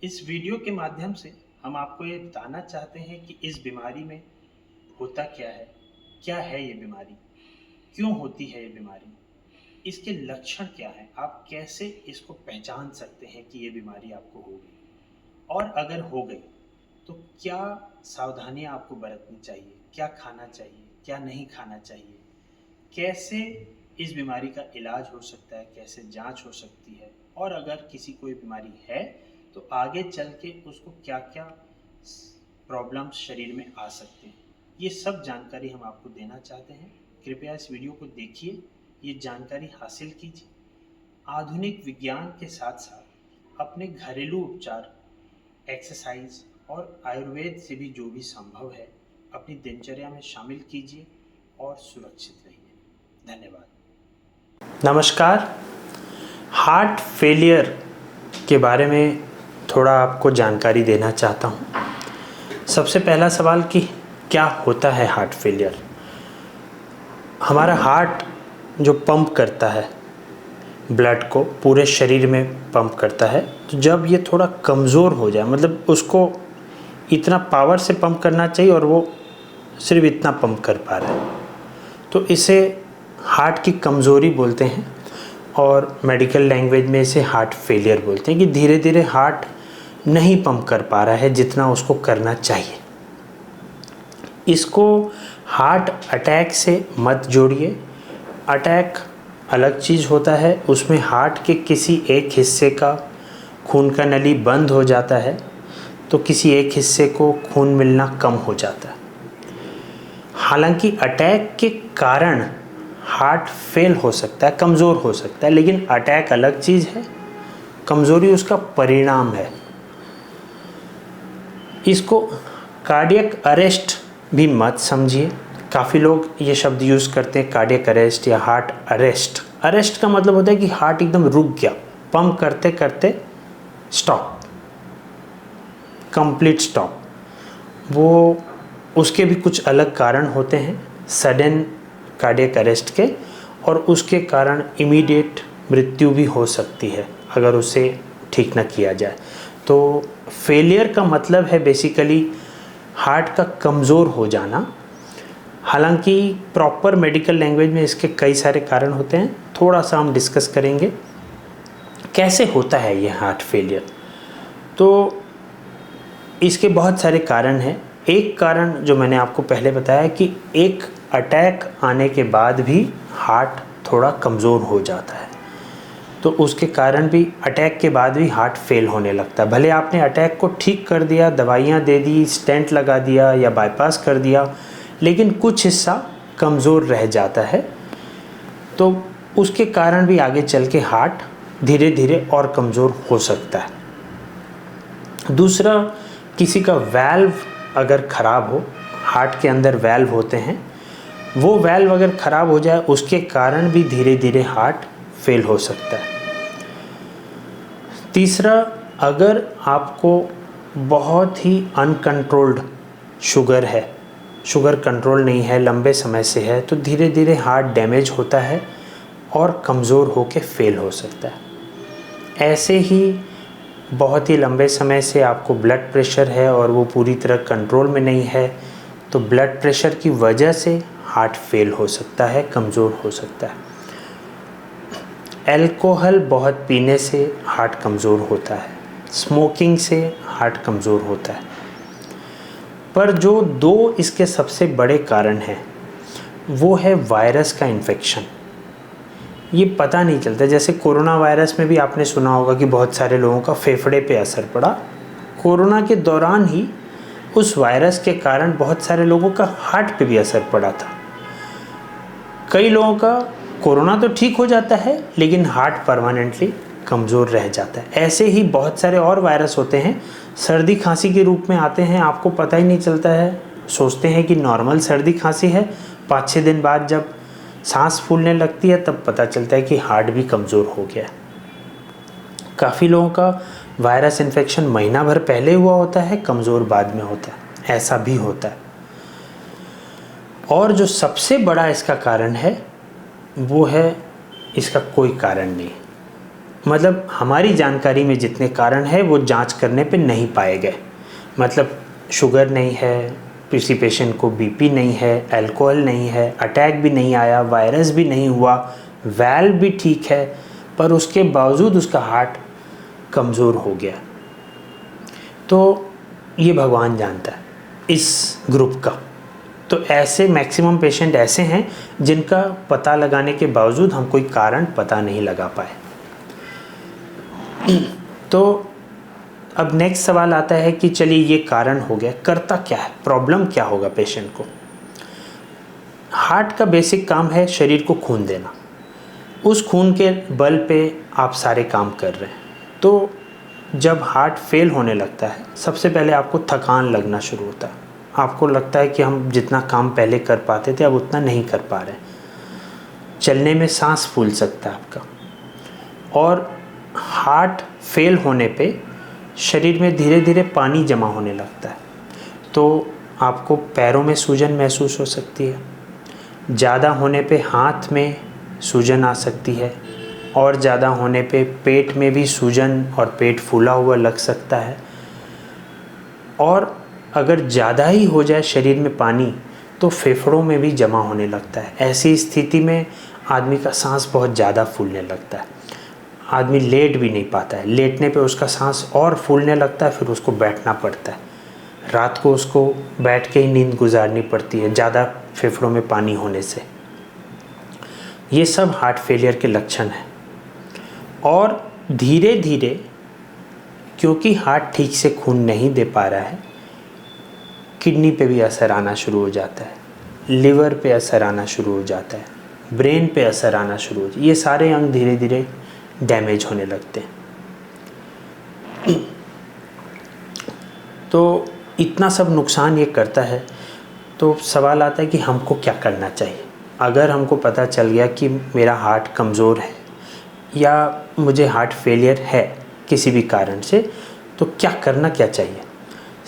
इस वीडियो के माध्यम से हम आपको ये बताना चाहते हैं कि इस बीमारी में होता क्या है ये बीमारी, क्यों होती है ये बीमारी, इसके लक्षण क्या हैं, आप कैसे इसको पहचान सकते हैं कि ये बीमारी आपको हो गई, और अगर हो गई तो क्या सावधानियां आपको बरतनी चाहिए, क्या खाना चाहिए, क्या नहीं खाना चाहिए, कैसे इस बीमारी का इलाज हो सकता है, कैसे जांच हो सकती है, और अगर किसी को ये बीमारी है तो आगे चल के उसको क्या क्या प्रॉब्लम्स शरीर में आ सकते हैं, ये सब जानकारी हम आपको देना चाहते हैं। कृपया इस वीडियो को देखिए, ये जानकारी हासिल कीजिए। आधुनिक विज्ञान के साथ साथ अपने घरेलू उपचार, एक्सरसाइज और आयुर्वेद से भी जो भी संभव है अपनी दिनचर्या में शामिल कीजिए और सुरक्षित रहिए। धन्यवाद। नमस्कार। हार्ट फेलियर के बारे में थोड़ा आपको जानकारी देना चाहता हूँ। सबसे पहला सवाल कि क्या होता है हार्ट फेलियर। हमारा हार्ट जो पंप करता है ब्लड को, पूरे शरीर में पंप करता है, तो जब ये थोड़ा कमज़ोर हो जाए, मतलब उसको इतना पावर से पंप करना चाहिए और वो सिर्फ इतना पंप कर पा रहा है, तो इसे हार्ट की कमज़ोरी बोलते हैं और मेडिकल लैंग्वेज में इसे हार्ट फेलियर बोलते हैं कि धीरे धीरे हार्ट नहीं पंप कर पा रहा है जितना उसको करना चाहिए। इसको हार्ट अटैक से मत जोड़िए। अटैक अलग चीज़ होता है, उसमें हार्ट के किसी एक हिस्से का खून का नली बंद हो जाता है तो किसी एक हिस्से को खून मिलना कम हो जाता है। हालांकि अटैक के कारण हार्ट फेल हो सकता है, कमज़ोर हो सकता है, लेकिन अटैक अलग चीज़ है, कमज़ोरी उसका परिणाम है। इसको कार्डियक अरेस्ट भी मत समझिए। काफ़ी लोग ये शब्द यूज़ करते हैं, कार्डियक अरेस्ट या हार्ट अरेस्ट। अरेस्ट का मतलब होता है कि हार्ट एकदम रुक गया, पंप करते करते स्टॉप, कंप्लीट स्टॉप। वो उसके भी कुछ अलग कारण होते हैं सडन कार्डियक अरेस्ट के, और उसके कारण इमीडिएट मृत्यु भी हो सकती है अगर उसे ठीक न किया जाए। तो फेलियर का मतलब है बेसिकली हार्ट का कमज़ोर हो जाना। हालांकि प्रॉपर मेडिकल लैंग्वेज में इसके कई सारे कारण होते हैं, थोड़ा सा हम डिस्कस करेंगे कैसे होता है ये हार्ट फेलियर। तो इसके बहुत सारे कारण हैं। एक कारण जो मैंने आपको पहले बताया कि एक अटैक आने के बाद भी हार्ट थोड़ा कमज़ोर हो जाता है, तो उसके कारण भी अटैक के बाद भी हार्ट फेल होने लगता है। भले आपने अटैक को ठीक कर दिया, दवाइयाँ दे दी, स्टेंट लगा दिया या बाईपास कर दिया, लेकिन कुछ हिस्सा कमज़ोर रह जाता है, तो उसके कारण भी आगे चल के हार्ट धीरे धीरे और कमज़ोर हो सकता है। दूसरा, किसी का वैल्व अगर ख़राब हो, हार्ट के अंदर वैल्व होते हैं, वो वैल्व अगर ख़राब हो जाए उसके कारण भी धीरे धीरे हार्ट फेल हो सकता है। तीसरा, अगर आपको बहुत ही अनकंट्रोल्ड शुगर है, शुगर कंट्रोल नहीं है, लंबे समय से है, तो धीरे धीरे हार्ट डैमेज होता है और कमज़ोर होकर फेल हो सकता है। ऐसे ही बहुत ही लंबे समय से आपको ब्लड प्रेशर है और वो पूरी तरह कंट्रोल में नहीं है, तो ब्लड प्रेशर की वजह से हार्ट फेल हो सकता है, कमज़ोर हो सकता है। अल्कोहल बहुत पीने से हार्ट कमज़ोर होता है, स्मोकिंग से हार्ट कमज़ोर होता है। पर जो दो इसके सबसे बड़े कारण हैं वो है वायरस का इन्फेक्शन। ये पता नहीं चलता, जैसे कोरोना वायरस में भी आपने सुना होगा कि बहुत सारे लोगों का फेफड़े पे असर पड़ा। कोरोना के दौरान ही उस वायरस के कारण बहुत सारे लोगों का हार्ट पे भी असर पड़ा था। कई लोगों का कोरोना तो ठीक हो जाता है लेकिन हार्ट परमानेंटली कमज़ोर रह जाता है। ऐसे ही बहुत सारे और वायरस होते हैं, सर्दी खांसी के रूप में आते हैं, आपको पता ही नहीं चलता है, सोचते हैं कि नॉर्मल सर्दी खांसी है, 5-6 दिन बाद जब सांस फूलने लगती है तब पता चलता है कि हार्ट भी कमज़ोर हो गया। काफ़ी लोगों का वायरस इन्फेक्शन महीना भर पहले हुआ होता है, कमज़ोर बाद में होता है, ऐसा भी होता है। और जो सबसे बड़ा इसका कारण है वो है इसका कोई कारण नहीं, मतलब हमारी जानकारी में जितने कारण हैं वो जांच करने पे नहीं पाए गए। मतलब शुगर नहीं है, किसी पेशेंट को बीपी नहीं है, अल्कोहल नहीं है, अटैक भी नहीं आया, वायरस भी नहीं हुआ, वैल्व भी ठीक है, पर उसके बावजूद उसका हार्ट कमज़ोर हो गया। तो ये भगवान जानता है इस ग्रुप का। तो ऐसे मैक्सिमम पेशेंट ऐसे हैं जिनका पता लगाने के बावजूद हम कोई कारण पता नहीं लगा पाए। तो अब नेक्स्ट सवाल आता है कि चलिए ये कारण हो गया, करता क्या है, प्रॉब्लम क्या होगा पेशेंट को। हार्ट का बेसिक काम है शरीर को खून देना। उस खून के बल पे आप सारे काम कर रहे हैं। तो जब हार्ट फेल होने लगता है, सबसे पहले आपको थकान लगना शुरू होता है। आपको लगता है कि हम जितना काम पहले कर पाते थे अब उतना नहीं कर पा रहे। चलने में सांस फूल सकता है आपका। और हार्ट फेल होने पे शरीर में धीरे धीरे पानी जमा होने लगता है। तो आपको पैरों में सूजन महसूस हो सकती है, ज़्यादा होने पे हाथ में सूजन आ सकती है, और ज़्यादा होने पे पेट में भी सूजन और पेट फूला हुआ लग सकता है। और अगर ज़्यादा ही हो जाए शरीर में पानी तो फेफड़ों में भी जमा होने लगता है। ऐसी स्थिति में आदमी का सांस बहुत ज़्यादा फूलने लगता है। आदमी लेट भी नहीं पाता है, लेटने पे उसका सांस और फूलने लगता है, फिर उसको बैठना पड़ता है। रात को उसको बैठ के ही नींद गुजारनी पड़ती है ज़्यादा फेफड़ों में पानी होने से। ये सब हार्ट फेलियर के लक्षण हैं। और धीरे धीरे क्योंकि हार्ट ठीक से खून नहीं दे पा रहा है, किडनी पे भी असर आना शुरू हो जाता है, लिवर पे असर आना शुरू हो जाता है, ब्रेन पे असर आना शुरू हो जाता है। ये सारे अंग धीरे धीरे डैमेज होने लगते हैं। तो इतना सब नुकसान ये करता है। तो सवाल आता है कि हमको क्या करना चाहिए। अगर हमको पता चल गया कि मेरा हार्ट कमज़ोर है या मुझे हार्ट फेलियर है किसी भी कारण से, तो क्या करना क्या चाहिए।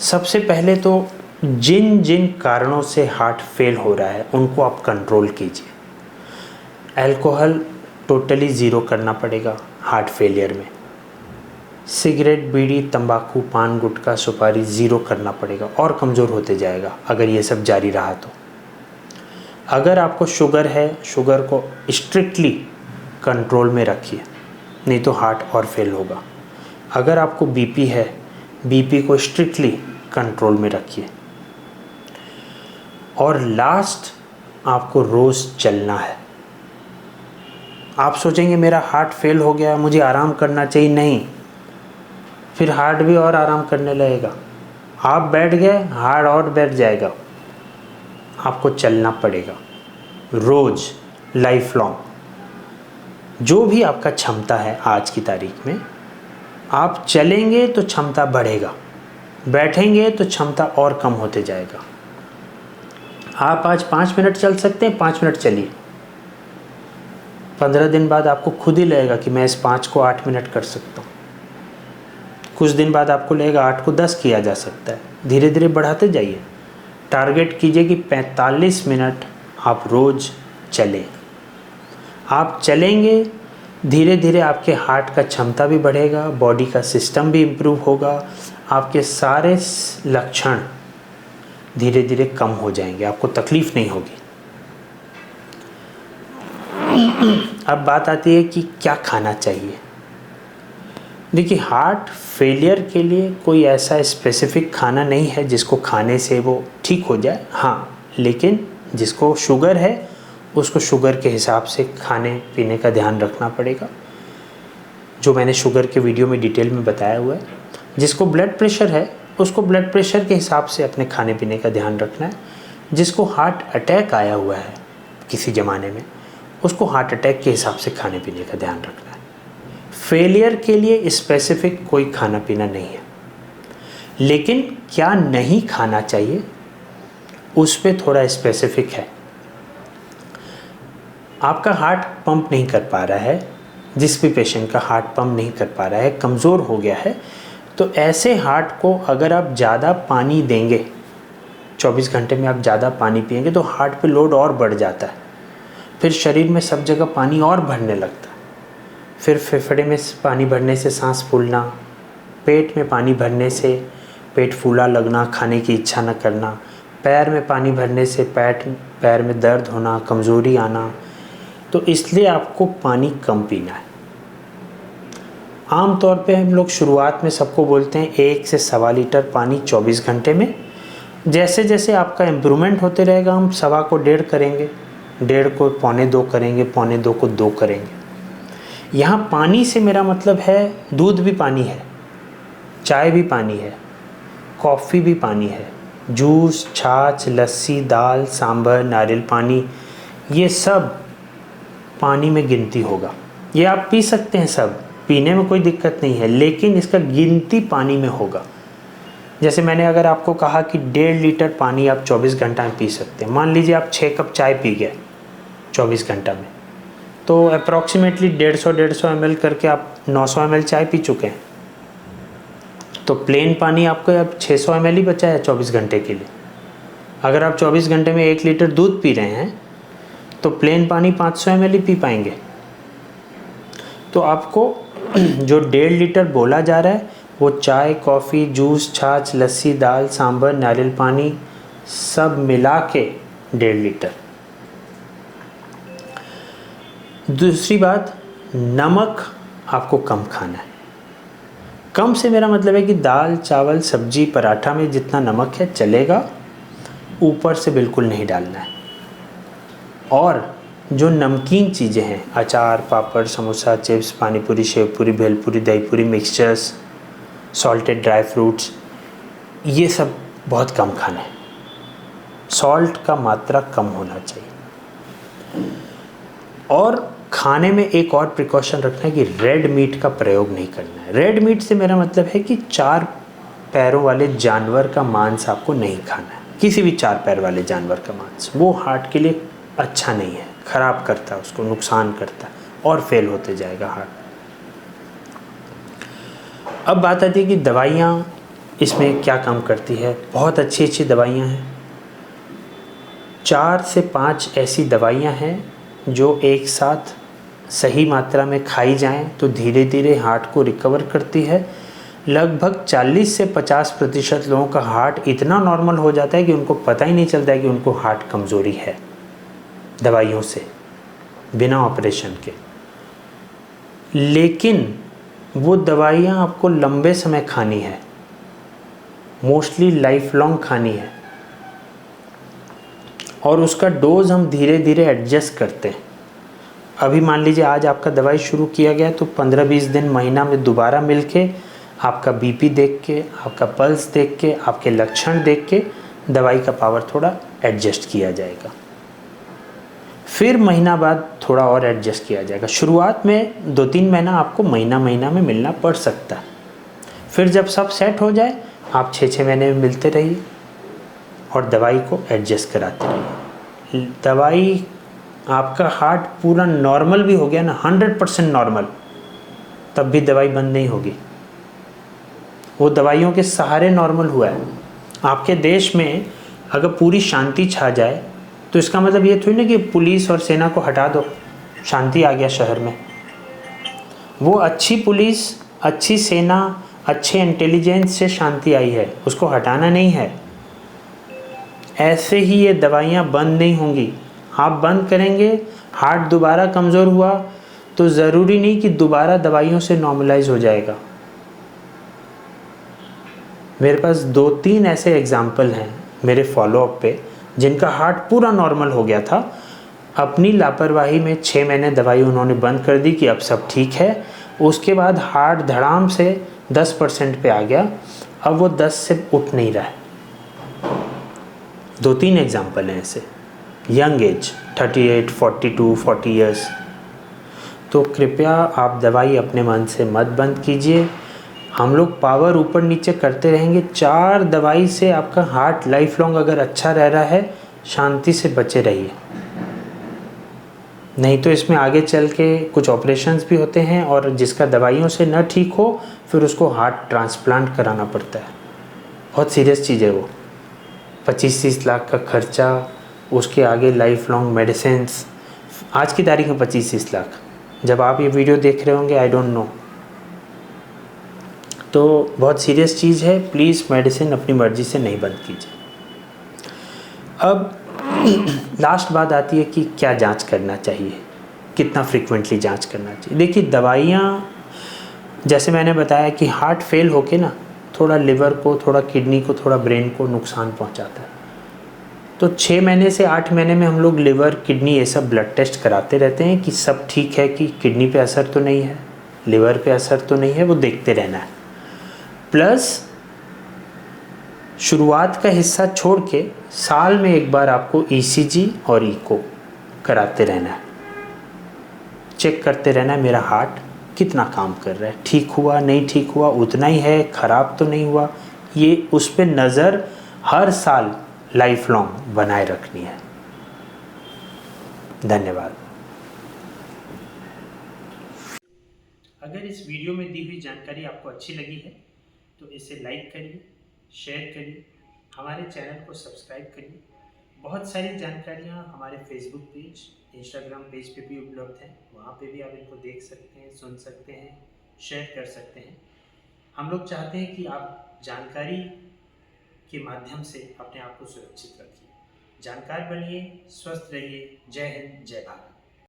सबसे पहले तो जिन जिन कारणों से हार्ट फेल हो रहा है उनको आप कंट्रोल कीजिए। अल्कोहल टोटली ज़ीरो करना पड़ेगा हार्ट फेलियर में। सिगरेट, बीड़ी, तंबाकू, पान, गुटखा, सुपारी ज़ीरो करना पड़ेगा, और कमज़ोर होते जाएगा अगर ये सब जारी रहा तो। अगर आपको शुगर है, शुगर को स्ट्रिक्टली कंट्रोल में रखिए, नहीं तो हार्ट और फेल होगा। अगर आपको बीपी है, बीपी को स्ट्रिक्टली कंट्रोल में रखिए। और लास्ट, आपको रोज़ चलना है। आप सोचेंगे मेरा हार्ट फेल हो गया, मुझे आराम करना चाहिए, नहीं, फिर हार्ट भी और आराम करने लगेगा। आप बैठ गए, हार्ट और बैठ जाएगा। आपको चलना पड़ेगा रोज़, लाइफ लॉन्ग। जो भी आपका क्षमता है आज की तारीख में, आप चलेंगे तो क्षमता बढ़ेगा, बैठेंगे तो क्षमता और कम होते जाएगा। आप आज 5 मिनट चल सकते हैं, 5 मिनट चलिए। 15 दिन बाद आपको खुद ही लगेगा कि मैं इस 5 को 8 मिनट कर सकता हूँ। कुछ दिन बाद आपको लगेगा 8 को 10 किया जा सकता है। धीरे धीरे बढ़ाते जाइए। टारगेट कीजिए कि 45 मिनट आप रोज़ चलें। आप चलेंगे, धीरे धीरे आपके हार्ट का क्षमता भी बढ़ेगा, बॉडी का सिस्टम भी इम्प्रूव होगा, आपके सारे लक्षण धीरे धीरे कम हो जाएंगे, आपको तकलीफ़ नहीं होगी। अब बात आती है कि क्या खाना चाहिए। देखिए, हार्ट फेलियर के लिए कोई ऐसा स्पेसिफिक खाना नहीं है जिसको खाने से वो ठीक हो जाए। हाँ, लेकिन जिसको शुगर है उसको शुगर के हिसाब से खाने पीने का ध्यान रखना पड़ेगा, जो मैंने शुगर के वीडियो में डिटेल में बताया हुआ है। जिसको ब्लड प्रेशर है उसको ब्लड प्रेशर के हिसाब से अपने खाने पीने का ध्यान रखना है। जिसको हार्ट अटैक आया हुआ है किसी ज़माने में, उसको हार्ट अटैक के हिसाब से खाने पीने का ध्यान रखना है। फेलियर के लिए स्पेसिफिक कोई खाना पीना नहीं है, लेकिन क्या नहीं खाना चाहिए उस पे थोड़ा स्पेसिफिक है। आपका हार्ट पंप नहीं कर पा रहा है, जिस भी पेशेंट का हार्ट पंप नहीं कर पा रहा है, कमज़ोर हो गया है, तो ऐसे हार्ट को अगर आप ज़्यादा पानी देंगे, 24 घंटे में आप ज़्यादा पानी पिएंगे तो हार्ट पे लोड और बढ़ जाता है, फिर शरीर में सब जगह पानी और भरने लगता है। फिर फेफड़े में पानी भरने से सांस फूलना, पेट में पानी भरने से पेट फूला लगना, खाने की इच्छा न करना, पैर में पानी भरने से पैर में दर्द होना, कमज़ोरी आना। तो इसलिए आपको पानी कम पीना है। आम तौर पे हम लोग शुरुआत में सबको बोलते हैं 1 से 1.25 लीटर पानी 24 घंटे में। जैसे जैसे आपका इम्प्रूवमेंट होते रहेगा हम 1.25 को 1.5 करेंगे, 1.5 को 1.25 करेंगे, 1.25 को 2 करेंगे। यहाँ पानी से मेरा मतलब है दूध भी पानी है, चाय भी पानी है, कॉफ़ी भी पानी है, जूस, छाछ, लस्सी, दाल, सांभर, नारियल पानी, ये सब पानी में गिनती होगा। ये आप पी सकते हैं, सब पीने में कोई दिक्कत नहीं है, लेकिन इसका गिनती पानी में होगा। जैसे मैंने अगर आपको कहा कि 1.5 लीटर पानी आप 24 घंटा में पी सकते हैं, मान लीजिए आप 6 कप चाय पी गए 24 घंटा में, तो अप्रॉक्सीमेटली 150 ml करके आप 900 ml चाय पी चुके हैं। तो प्लेन पानी आपको अब 600 ml ही बचा है 24 घंटे के लिए। अगर आप 24 घंटे में 1 लीटर दूध पी रहे हैं तो प्लेन पानी 500 ml ही पी पाएंगे। तो आपको जो 1.5 लीटर बोला जा रहा है वो चाय, कॉफ़ी, जूस, छाछ, लस्सी, दाल, सांभर, नारियल पानी सब मिला के 1.5 लीटर। दूसरी बात, नमक आपको कम खाना है। कम से मेरा मतलब है कि दाल, चावल, सब्जी, पराठा में जितना नमक है चलेगा, ऊपर से बिल्कुल नहीं डालना है। और जो नमकीन चीज़ें हैं, अचार, papad, samosa, chips, panipuri, sevpuri, bhelpuri, dahipuri, mixtures, salted dry fruits, ये सब बहुत कम खाना है। सॉल्ट का मात्रा कम होना चाहिए। और खाने में एक और प्रिकॉशन रखना है कि रेड मीट का प्रयोग नहीं करना है। रेड मीट से मेरा मतलब है कि 4 पैरों वाले जानवर का मांस आपको नहीं खाना है। किसी भी 4 पैर वाले जानवर का मांस, वो हार्ट के लिए अच्छा नहीं है, ख़राब करता है, उसको नुकसान करता है और फेल होते जाएगा हार्ट। अब बात आती है कि दवाइयाँ इसमें क्या काम करती है। बहुत अच्छी अच्छी दवाइयाँ हैं। 4 से 5 ऐसी दवाइयाँ हैं जो एक साथ सही मात्रा में खाई जाएं तो धीरे धीरे हार्ट को रिकवर करती है। लगभग 40 से 50% लोगों का हार्ट इतना नॉर्मल हो जाता है कि उनको पता ही नहीं चलता है कि उनको हार्ट कमज़ोरी है, दवाइयों से, बिना ऑपरेशन के। लेकिन वो दवाइयाँ आपको लंबे समय खानी है, मोस्टली लाइफ लॉन्ग खानी है, और उसका डोज हम धीरे धीरे एडजस्ट करते हैं। अभी मान लीजिए आज आपका दवाई शुरू किया गया तो 15-20 दिन, महीना में दोबारा मिलके आपका बीपी देख के, आपका पल्स देख के, आपके लक्षण देख के दवाई का पावर थोड़ा एडजस्ट किया जाएगा। फिर महीना बाद थोड़ा और एडजस्ट किया जाएगा। शुरुआत में 2-3 महीना आपको महीना में मिलना पड़ सकता है। फिर जब सब सेट हो जाए आप 6-6 महीने में मिलते रहिए और दवाई को एडजस्ट कराते रहिए। दवाई, आपका हार्ट पूरा नॉर्मल भी हो गया ना, 100% नॉर्मल, तब भी दवाई बंद नहीं होगी। वो दवाइयों के सहारे नॉर्मल हुआ है। आपके देश में अगर पूरी शांति छा जाए तो इसका मतलब ये थोड़ी ना कि पुलिस और सेना को हटा दो, शांति आ गया शहर में। वो अच्छी पुलिस, अच्छी सेना, अच्छे इंटेलिजेंस से शांति आई है, उसको हटाना नहीं है। ऐसे ही ये दवाइयाँ बंद नहीं होंगी। आप बंद करेंगे, हार्ट दोबारा कमज़ोर हुआ तो ज़रूरी नहीं कि दोबारा दवाइयों से नॉर्मलाइज हो जाएगा। मेरे पास 2-3 ऐसे एग्जाम्पल हैं मेरे फॉलोअप पे जिनका हार्ट पूरा नॉर्मल हो गया था। अपनी लापरवाही में 6 महीने दवाई उन्होंने बंद कर दी कि अब सब ठीक है। उसके बाद हार्ट धड़ाम से 10% पे आ गया, अब वो 10 से उठ नहीं रहा है। 2-3 एग्जाम्पल हैं ऐसे, यंग एज 38, 42, 40 ईयर्स। तो कृपया आप दवाई अपने मन से मत बंद कीजिए। हम लोग पावर ऊपर नीचे करते रहेंगे। 4 दवाई से आपका हार्ट लाइफ लॉन्ग अगर अच्छा रह रहा है, शांति से बचे रहिए। नहीं तो इसमें आगे चल के कुछ ऑपरेशंस भी होते हैं और जिसका दवाइयों से न ठीक हो फिर उसको हार्ट ट्रांसप्लांट कराना पड़ता है। बहुत सीरियस चीज़ है वो। 25-30 लाख का खर्चा, उसके आगे लाइफ लॉन्ग मेडिसिन्स। आज की तारीख में 25-30 लाख, जब आप ये वीडियो देख रहे होंगे आई डोंट नो। तो बहुत सीरियस चीज़ है, प्लीज़ मेडिसिन अपनी मर्ज़ी से नहीं बंद कीजिए। अब लास्ट बात आती है कि क्या जांच करना चाहिए, कितना फ्रीक्वेंटली जांच करना चाहिए। देखिए दवाइयाँ, जैसे मैंने बताया कि हार्ट फेल होके ना थोड़ा लिवर को, थोड़ा किडनी को, थोड़ा ब्रेन को नुकसान पहुंचाता है। तो 6 महीने से 8 महीने में हम लोग लिवर, किडनी ये सब ब्लड टेस्ट कराते रहते हैं कि सब ठीक है, कि किडनी पे असर तो नहीं है, लिवर पे असर तो नहीं है, वो देखते रहना है। प्लस शुरुआत का हिस्सा छोड़ के साल में एक बार आपको ईसीजी और इको कराते रहना है, चेक करते रहना है मेरा हार्ट कितना काम कर रहा है, ठीक हुआ नहीं ठीक हुआ, उतना ही है, ख़राब तो नहीं हुआ। ये उस पर नज़र हर साल लाइफ लॉन्ग बनाए रखनी है। धन्यवाद। अगर इस वीडियो में दी हुई जानकारी आपको अच्छी लगी है तो इसे लाइक करिए, शेयर करिए, हमारे चैनल को सब्सक्राइब करिए। बहुत सारी जानकारियाँ हमारे फेसबुक पेज, इंस्टाग्राम पेज पे भी उपलब्ध हैं, वहाँ पे भी आप इनको देख सकते हैं, सुन सकते हैं, शेयर कर सकते हैं। हम लोग चाहते हैं कि आप जानकारी के माध्यम से अपने आप को सुरक्षित रखिए, जानकार बनिए, स्वस्थ रहिए। जय हिंद, जय भारत।